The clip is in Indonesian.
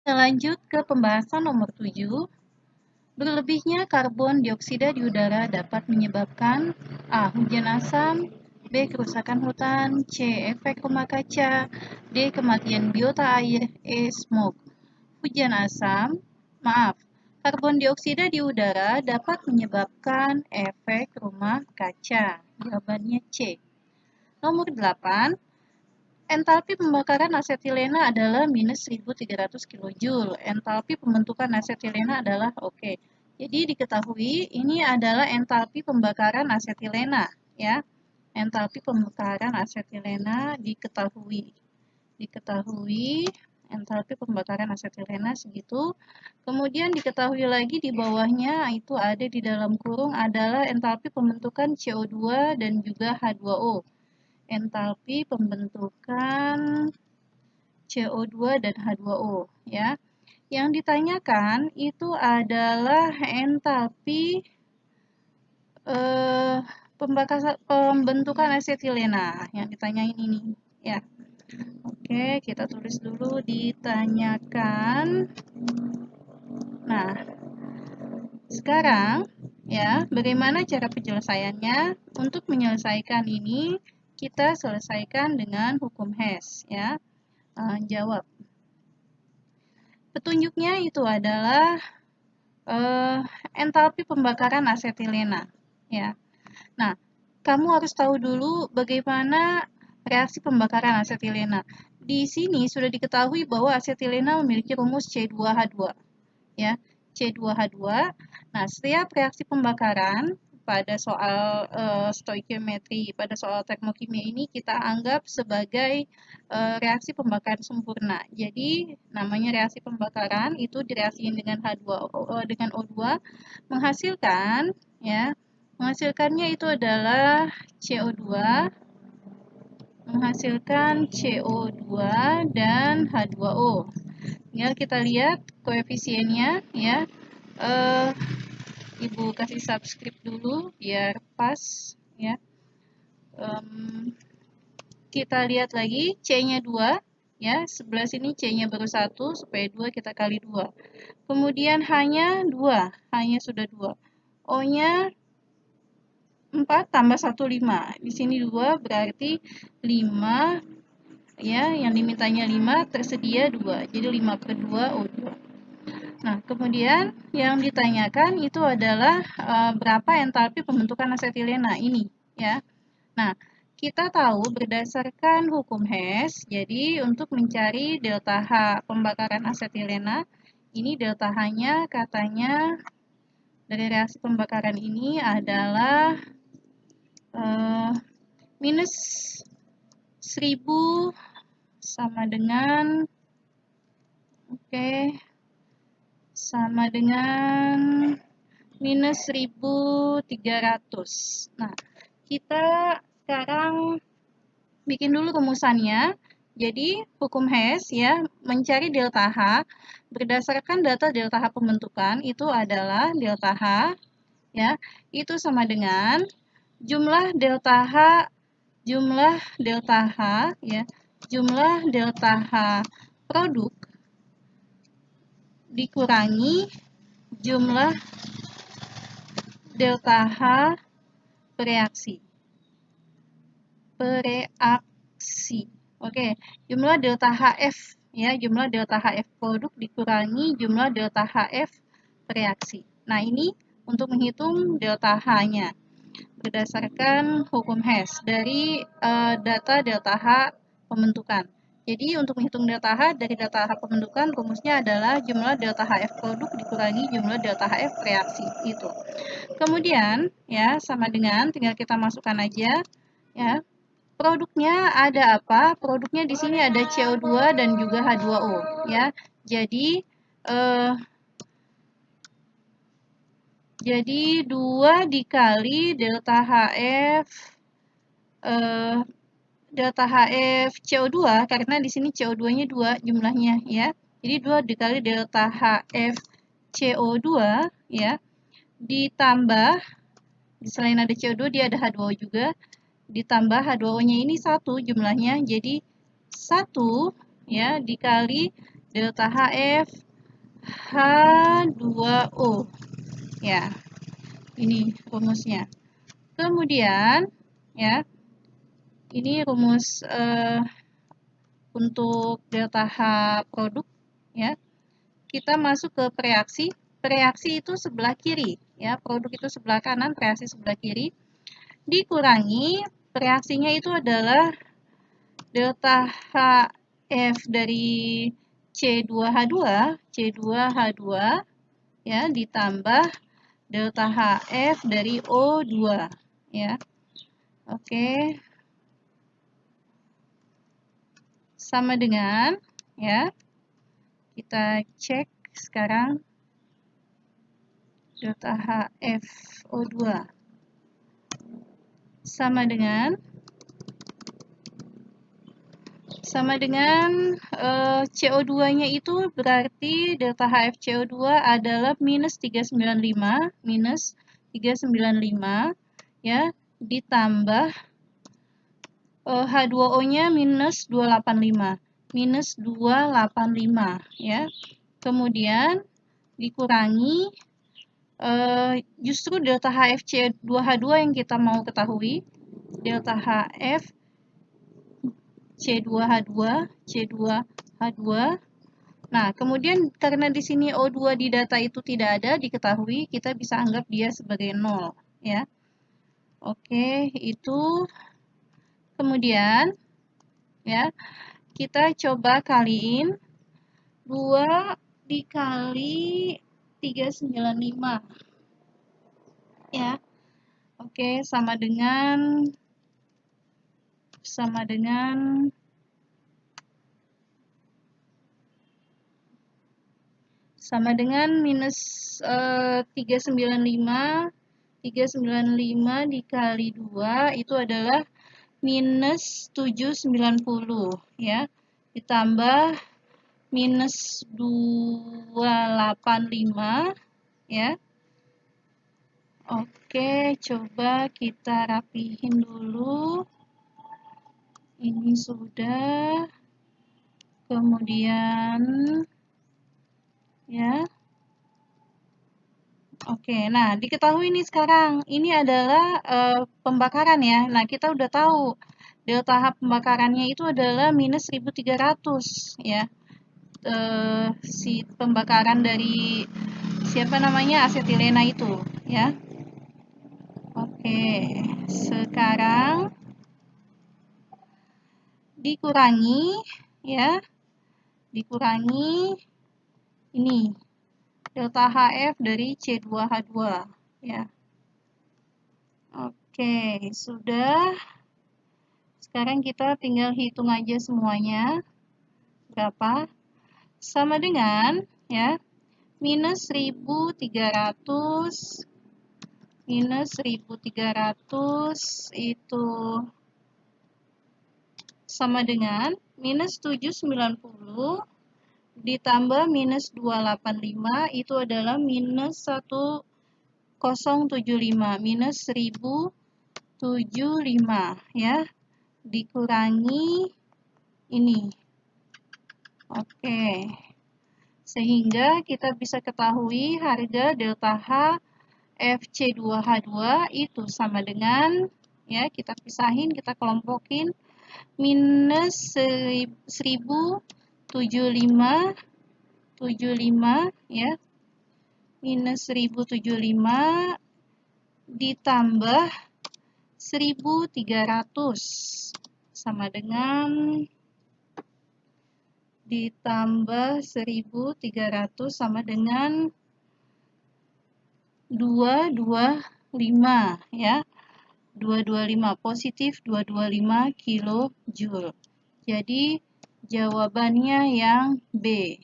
Kita lanjut ke pembahasan nomor 7. Berlebihnya karbon dioksida di udara dapat menyebabkan A. Hujan asam, B. Kerusakan hutan, C. Efek rumah kaca, D. Kematian biota air, E. Smog. Hujan asam, karbon dioksida di udara dapat menyebabkan efek rumah kaca. Jawabannya C. Nomor 8. Entalpi pembakaran asetilena adalah minus 1300 kJ. Entalpi pembentukan asetilena adalah oke. Jadi diketahui ini adalah entalpi pembakaran asetilena ya. Entalpi pembakaran asetilena diketahui. Entalpi pembakaran asetilena segitu. Kemudian diketahui lagi di bawahnya itu ada di dalam kurung adalah entalpi pembentukan CO2 dan juga H2O. Entalpi pembentukan CO2 dan H2O ya. Yang ditanyakan itu adalah entalpi pembentukan asetilena. Yang ditanyain ini ya. Oke, kita tulis dulu ditanyakan. Nah, sekarang ya, bagaimana cara penyelesaiannya? Untuk menyelesaikan ini kita selesaikan dengan hukum Hess ya. Jawab. Petunjuknya itu adalah entalpi pembakaran asetilena ya. Nah, kamu harus tahu dulu bagaimana reaksi pembakaran asetilena. Di sini sudah diketahui bahwa asetilena memiliki rumus C2H2 ya. C2H2. Nah, setiap reaksi pembakaran pada soal stoikiometri, pada soal termokimia ini kita anggap sebagai reaksi pembakaran sempurna. Jadi, namanya reaksi pembakaran itu direaksikan dengan dengan O2 menghasilkan ya. Menghasilkannya itu adalah CO2 menghasilkan CO2 dan H2O. Tinggal kita lihat koefisiennya ya. Ibu kasih subscribe dulu biar pas ya. Kita lihat lagi C-nya 2 ya. Sebelah sini C-nya baru 1 supaya 2 kita kali 2. Kemudian H-nya 2, H-nya sudah 2. O-nya 4 tambah 1 5. Di sini 2 berarti 5 ya, yang dimintanya 5 tersedia 2. Jadi 5/2 O2. Nah, kemudian yang ditanyakan itu adalah berapa entalpi pembentukan asetilena ini ya. Nah, kita tahu berdasarkan hukum Hess, jadi untuk mencari delta H pembakaran asetilena, ini delta H-nya katanya dari reaksi pembakaran ini adalah minus 1000 sama dengan sama dengan minus 1300. Nah, kita sekarang bikin dulu rumusannya. Jadi, hukum Hess ya, mencari delta H berdasarkan data delta H pembentukan itu adalah delta H ya, itu sama dengan jumlah delta H ya, jumlah delta H produk dikurangi jumlah delta H bereaksi. Oke, jumlah delta HF ya, jumlah delta HF produk dikurangi jumlah delta HF reaksi. Nah, ini untuk menghitung delta H-nya berdasarkan hukum Hess dari data delta H pembentukan. Jadi, untuk menghitung delta H dari delta H pembentukan, rumusnya adalah jumlah delta HF produk dikurangi jumlah delta HF reaksi. Itu. Kemudian, ya, sama dengan, tinggal kita masukkan aja, ya. Produknya ada apa? Produknya di sini ada CO2 dan juga H2O, ya. Jadi 2 dikali delta HF CO2 karena di sini CO2-nya 2 jumlahnya ya. Jadi 2 dikali delta HF CO2 ya. Ditambah selain ada CO2 dia ada H2O juga. Ditambah H2O-nya ini 1 jumlahnya. Jadi 1 ya dikali delta HF H2O. Ya, ini rumusnya. Kemudian, ya, ini rumus untuk delta H produk, ya. Kita masuk ke preaksi. Preaksi itu sebelah kiri, ya. Produk itu sebelah kanan, preaksi sebelah kiri. Dikurangi, preaksinya itu adalah delta HF dari C2H2, C2H2, ya, ditambah delta HF dari O2, ya. Oke. Sama dengan, ya, kita cek sekarang delta HFO2 sama dengan CO2-nya itu berarti delta HFCO2 adalah minus 395, ya, ditambah H2O-nya minus 285, ya. Kemudian dikurangi justru delta HFC2H2 yang kita mau ketahui, delta HF C2H2. Nah, kemudian karena di sini O2 di data itu tidak ada diketahui, kita bisa anggap dia sebagai 0, ya. Oke, itu kemudian, ya, kita coba kaliin 2 dikali 395, ya. Oke, sama dengan minus 395 dikali 2 itu adalah minus 790, ya, ditambah minus 285, ya. Oke, coba kita rapihin dulu. Ini sudah, kemudian, ya. Oke, nah diketahui nih sekarang, ini adalah pembakaran, ya. Nah, kita udah tahu delta H pembakarannya itu adalah minus 1300, ya. Si pembakaran dari siapa namanya, asetilena itu, ya. Oke, sekarang dikurangi, ya, dikurangi ini delta HF dari C2H2, ya. Oke, sudah. Sekarang kita tinggal hitung aja semuanya berapa. Sama dengan, ya, minus 1300 itu sama dengan minus 790 ditambah minus 285 itu adalah minus 1075, minus 1075, ya, dikurangi ini. Oke, sehingga kita bisa ketahui harga delta H FC2H2 itu sama dengan, ya, kita pisahin, kita kelompokin, minus 1075, ya, minus 1075 ditambah 1300 sama dengan ditambah 1300 sama dengan 225, ya. 225 positif 225 kilojoule. Jadi jawabannya yang B.